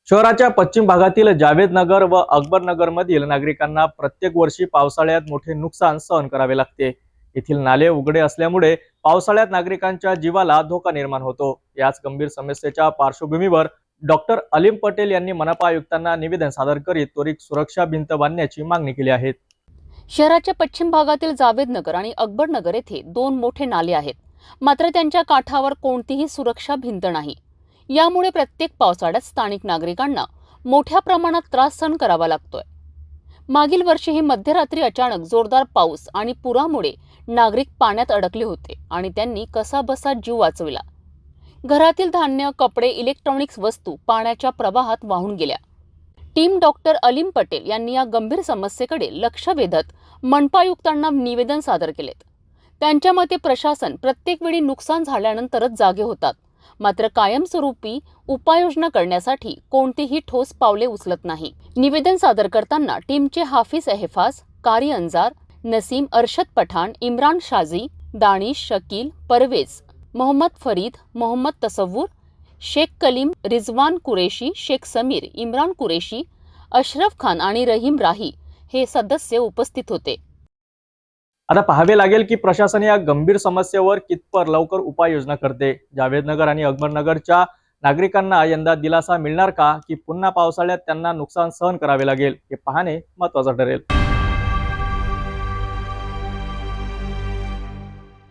शहराच्या पश्चिम भागातील जावेद नगर व अकबर नगर मधील नागरिकांना प्रत्येक वर्षी पावसाळ्यात मोठे नुकसान सहन करावे लागते। येथील नाले उघडे असल्यामुळे पावसाळ्यात नागरिकांच्या जीवाला धोका निर्माण होतो। याच गंभीर समस्येच्या पार्श्वभूमीवर डॉक्टर अलीम पटेल यांनी मनपा आयुक्तांना निवेदन सादर करीत त्वरित सुरक्षा भिंत बांधण्याची मागणी केली आहे। शहराच्या पश्चिम भागातील जावेद नगर आणि अकबर नगर येथे दोन मोठे नाले आहेत, मात्र त्यांच्या काठावर कोणतीही सुरक्षा भिंत नाही। यामुळे प्रत्येक पावसाळ्यात स्थानिक नागरिकांना मोठ्या प्रमाणात त्रास सहन करावा लागतोय। मागील वर्षीही मध्यरात्री अचानक जोरदार पाऊस आणि पुरामुळे नागरिक पाण्यात अडकले होते आणि त्यांनी कसाबसा जीव वाचविला। घरातील धान्य, कपडे, इलेक्ट्रॉनिक्स वस्तू पाण्याच्या प्रवाहात वाहून गेल्या। टीम डॉक्टर अलीम पटेल यांनी या गंभीर समस्येकडे लक्ष वेधत मनपायुक्तांना निवेदन सादर केलेत। त्यांच्या मते प्रशासन प्रत्येक वेळी नुकसान झाल्यानंतरच जागे होतात, मात्र कायमस्वरूपी उपाययोजना करण्यासाठी कोणतीही ठोस पावले उचलत नाही। निवेदन सादर करताना टीमचे हाफिज एहफाज, कारी अंजार, नसीम, अरशद पठाण, इम्रान शाजी, दानिश, शकील, परवेज, मोहम्मद फरीद, मोहम्मद तसव्वुर, शेख कलीम, रिजवान कुरेशी, शेख समीर, इम्रान कुरेशी, अशरफ खान आणि रहीम राही हे सदस्य उपस्थित होते। आता पाहावे लागेल की प्रशासन या गंभीर समस्येवर कितपर लवकर उपाययोजना करते। जावेद नगर आणि अकबर नगरच्या नागरिकांना यंदा दिलासा मिळणार का, की पुन्हा पावसाळ्यात त्यांना नुकसान सहन करावे लागेल, हे पाहणे महत्त्वाचे ठरेल।